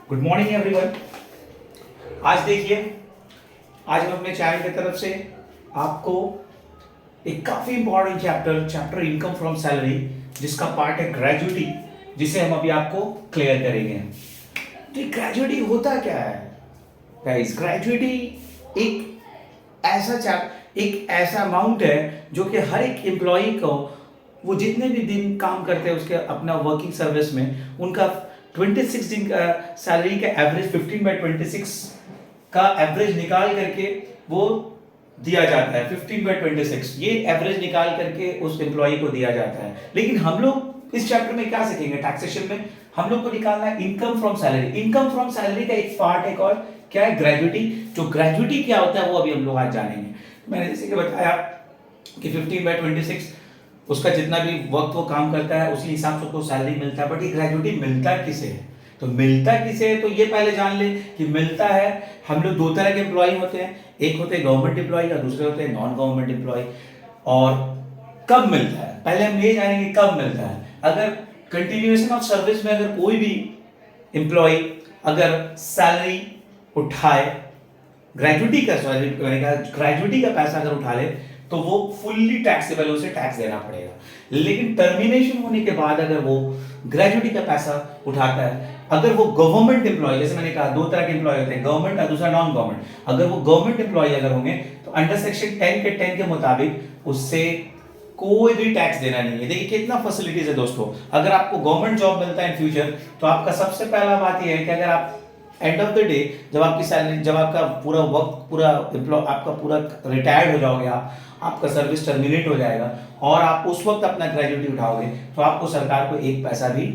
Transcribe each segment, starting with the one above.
Good morning everyone. आज देखिए, आज हम अपने चैनल की तरफ से आपको एक काफी important chapter income from salary, जिसका पार्ट है ग्रेजुटी, जिसे हम अभी आपको क्लियर करेंगे। तो ये ग्रेजुटी होता क्या है गाइस? ग्रेजुटी एक ऐसा अमाउंट है जो कि हर एक एम्प्लॉय को, वो जितने भी दिन काम करते हैं उसके अपना वर्किंग सर्विस में, उनका 26 दिन का सैलरी का एवरेज 15/26 का एवरेज निकाल करके वो दिया जाता है। 15/26 ये एवरेज निकाल करके उस एम्प्लॉय को दिया जाता है। लेकिन हम लोग इस चैप्टर में क्या सीखेंगे? टैक्सेशन में हम लोग को निकालना है income from salary. Income from salary का एक पार्ट एक और क्या है? ग्रेजुटी। जो ग्रेजुटी क्या होता है वो अभी हम लोग आज जानेंगे। मैंने जैसे कि बताया कि 15/26 उसका जितना भी वक्त वो काम करता है उसी हिसाब से उसको सैलरी मिलता है। बट ये ग्रेजुटी मिलता किसे है? तो मिलता किसे है तो ये पहले जान ले कि मिलता है, हम लोग दो तरह के एम्प्लॉय होते हैं, एक होते हैं गवर्नमेंट एम्प्लॉय और दूसरे होते हैं नॉन गवर्नमेंट एम्प्लॉय। और कब मिलता है पहले हम ये जानेंगे कब मिलता है। अगर कंटिन्यूएशन ऑफ सर्विस में अगर कोई भी एम्प्लॉय अगर सैलरी उठाए, ग्रेजुटी का पैसा अगर उठा ले तो वो फुल्ली टैक्सेबल, उसे टैक्स देना पड़ेगा। लेकिन टर्मिनेशन होने के बाद अगर वो ग्रेजुटी का पैसा उठाता है, अगर वो गवर्नमेंट एम्प्लॉय, जैसे मैंने कहा दो तरह के एम्प्लॉय होते हैं, गवर्नमेंट और दूसरा नॉन गवर्नमेंट, अगर वो गवर्नमेंट एम्प्लॉय अगर होंगे तो अंडर सेक्शन 10 के मुताबिक उससे कोई भी टैक्स देना नहीं है। देखिए कितना फैसिलिटीज है दोस्तों। अगर आपको गवर्नमेंट जॉब मिलता है इन फ्यूचर, तो आपका सबसे पहला बात यह है कि अगर आप एंड ऑफ द डे जब आपकी सैलरी, जब आपका पूरा वक्त पूरा एम्प्लॉय आपका पूरा रिटायर्ड हो जाओगे, आपका सर्विस टर्मिनेट हो जाएगा और आप उस वक्त अपना ग्रेजुटी उठाओगे तो आपको सरकार को एक पैसा भी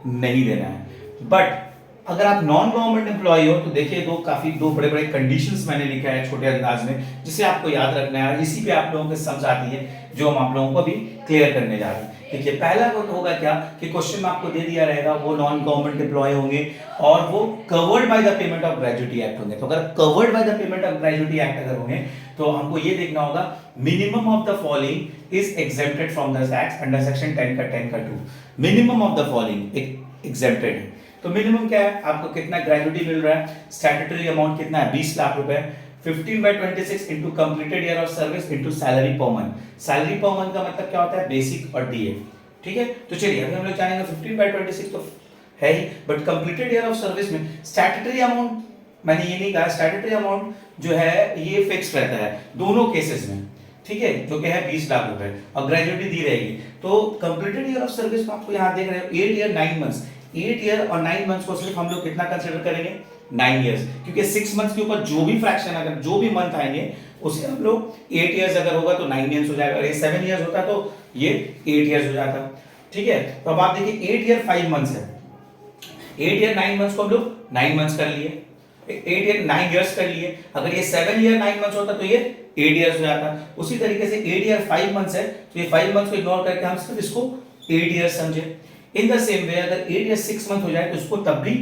नहीं देना है। बट अगर आप नॉन गवर्नमेंट एम्प्लॉय हो तो देखिए दो बड़े बड़े कंडीशंस मैंने लिखा है छोटे अंदाज में, जिसे आपको याद रखना है। इसी पे आप लोगों को समझ आती है जो हम आप लोगों को भी क्लियर करने जा रहे हैं। देखिए पहला होगा क्या कि क्वेश्चन में आपको दे दिया रहेगा वो नॉन गवर्नमेंट एम्प्लॉय होंगे और वो covered by the payment of gratuity act होंगे। तो अगर covered by the payment of gratuity act अगर होंगे तो हमको ये देखना होगा minimum of the following is exempted from the tax under section 10 का 2। Minimum of the following exempted है। तो मिनिमम क्या है? आपको कितना ग्रेजुटी मिल रहा है? स्टैट्यूटरी अमाउंट कितना है? 20 लाख रुपए। 15/26 into completed year of service into salary per month. Salary per month का मतलब क्या होता है? बेसिक और डीए। ठीक है, तो चलिए अभी हम लोग जानेंगे 15/26 तो है ही, but completed year of service में स्टैट्यूटरी अमाउंट, मैंने ये नहीं कहा, स्टैट्यूटरी अमाउंट जो है ये फिक्स रहता है दोनों केसेस में, ठीक है, जो कि है 20 लाख रुपए और ग्रेजुटी दी रहेगी। तो कंप्लीटेड ईयर ऑफ सर्विस में आपको यहाँ देख रहे हो 8 ईयर 9 मंथ्स। 8 ईयर और 9 मंथ्स को सिर्फ हम लोग कितना कंसीडर करेंगे? 9 इयर्स, क्योंकि 6 मंथ्स के ऊपर जो भी फ्रैक्शन अगर जो भी मंथ आएंगे उसे हम लोग 8 इयर्स अगर होगा तो 9 इयर्स हो जाएगा, अगर ये 7 इयर्स होता तो ये 8 इयर्स हो जाता। ठीक है, तो अब आप देखिए 8 ईयर 5 मंथ्स है, 8 ईयर 9 मंथ्स को हम लोग 9 मंथ्स कर लिए, 8 ईयर 9 इयर्स कर लिए। अगर ये 7 ईयर 9 मंथ्स होता तो ये 8 इयर्स हो जाता। उसी तरीके से 8 ईयर 5 मंथ्स है तो ये 5 मंथ्स को इग्नोर करके हम सिर्फ इसको 8 इयर्स समझे। इन द सेम वे अगर 8 ईयर 6 मंथ हो जाए तो इसको तब भी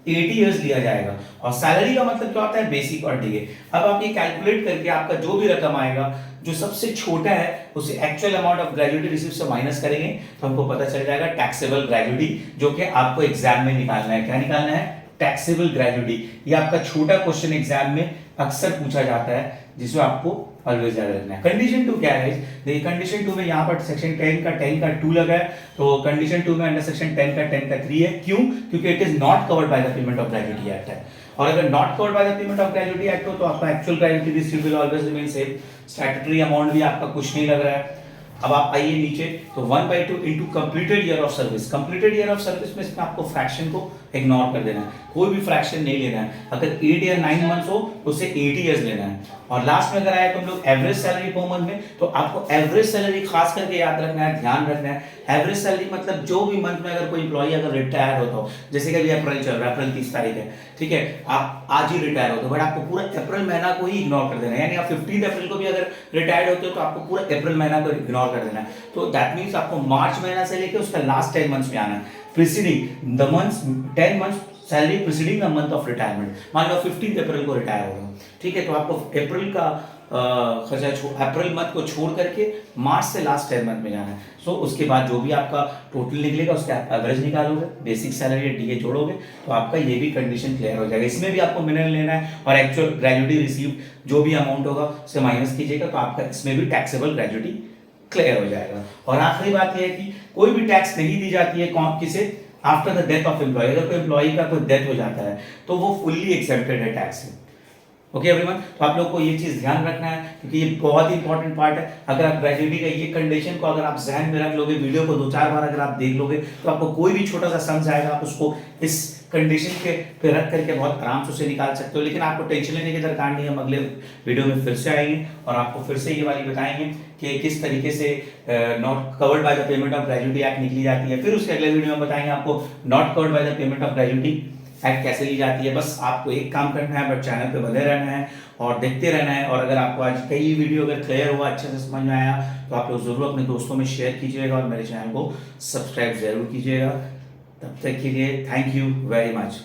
80 इयर्स लिया जाएगा। और सैलरी का मतलब क्या होता है? बेसिक और डीए। अब आप ये कैलकुलेट करके आपका जो भी रकम आएगा, जो सबसे छोटा है, उसे actual amount of gratuity receive से माइनस करेंगे तो हमको पता चल जाएगा टैक्सेबल ग्रेजुटी, जो कि आपको एग्जाम में निकालना है। क्या निकालना है? Taxable gratuity. ये आपका छोटा क्वेश्चन एग्जाम में अक्सर पूछा जाता है, जिसमें आपको ऑलवेज याद रखना है। कंडीशन 2 क्या है? देखिए कंडीशन 2 में यहाँ पर सेक्शन 10 का 2 लगा है, तो कंडीशन 2 में अंडर सेक्शन 10 का 3 है। क्यों? क्योंकि it is not covered by the payment of gratuity act है। और अगर not covered by the payment of gratuity act हो तो आपका actual gratuity receive will always remain same. Statutory amount भी आपका कुछ नहीं लग रहा है। अब आप आइए नीचे, तो 1/2 into completed year of service. Completed year of service में इसमें आपको फ्रैक्शन को इग्नोर कर देना है, कोई भी फ्रैक्शन नहीं लेना है। अगर 8 ईयर 9 मंथ्स हो तो उसे 80 इयर्स लेना है। और लास्ट में अगर आए तो हम लोग एवरेज सैलरी पर मंथ में, तो आपको एवरेज सैलरी खास करके याद रखना है, ध्यान रखना है। एवरेज सैलरी मतलब जो भी मंथ में अगर कोई एम्प्लॉय अगर रिटायर होता हो, जैसे कि अभी अप्रैल चल रहा है, अप्रैल 30 तारीख है, ठीक है, आप आज ही रिटायर होते हो, बट आपको पूरा अप्रैल महीना को ही इग्नोर कर देना है। यानी आप 15 अप्रैल को भी अगर रिटायर्ड होते हो तो आपको पूरा अप्रैल महीना को इग्नोर कर देना है। तो दैट मीन्स आपको मार्च महीना से लेकर उसका लास्ट 10 मंथ्स में आना है, preceding the months 10 months salary preceding the month of retirement. मान लो 15 अप्रैल को रिटायर हो गए, ठीक है, तो आपको अप्रैल का खर्चा अप्रैल मंथ को छोड़ करके मार्च से लास्ट 10 मंथ में जाना है। सो उसके बाद जो भी आपका टोटल निकलेगा उसका एवरेज निकालोगे, बेसिक सैलरी डीए जोड़ोगे तो आपका ये भी कंडीशन क्लियर हो जाएगा। इसमें भी आपको मिनिमम लेना है और एक्चुअल ग्रेजुटी रिसीव जो भी अमाउंट होगा उसे माइनस कीजिएगा तो आपका इसमें भी टैक्सेबल ग्रेजुटी क्लियर हो जाएगा। और आखिरी बात यह है कि कोई भी टैक्स नहीं दी जाती है किसे after the death of employee. अगर कोई एम्प्लॉय का कोई डेथ हो जाता है तो वो फुल्ली एक्सेप्टेड है टैक्स से। ओके एवरीवन, तो आप लोग को ये चीज़ ध्यान रखना है क्योंकि ये बहुत ही इंपॉर्टेंट पार्ट है। अगर आप ग्रेजुटी का ये कंडीशन को अगर आप जहन में रख लोगे, वीडियो को 2-4 बार अगर आप देख लोगे तो आपको कोई भी छोटा सा सम जाएगा आप उसको इस कंडीशन के पे रख करके बहुत आराम से उसे निकाल सकते हो। लेकिन आपको टेंशन लेने की दरकार नहीं है, हम अगले वीडियो में फिर से आएंगे और आपको फिर से ये वाली बताएंगे कि किस तरीके से not covered by the payment of gratuity act निकली जाती है। फिर उसके अगले वीडियो में बताएंगे आपको not covered by the payment of gratuity act कैसे ली जाती है। बस आपको एक काम करना है, बट चैनल पे बने रहना है और देखते रहना है। और अगर आपको आज कई वीडियो अगर क्लियर हुआ, अच्छे से समझ में आया तो आप लोग जरूर अपने दोस्तों में शेयर कीजिएगा और मेरे चैनल को सब्सक्राइब जरूर कीजिएगा। तब तक के लिए थैंक यू वेरी मच।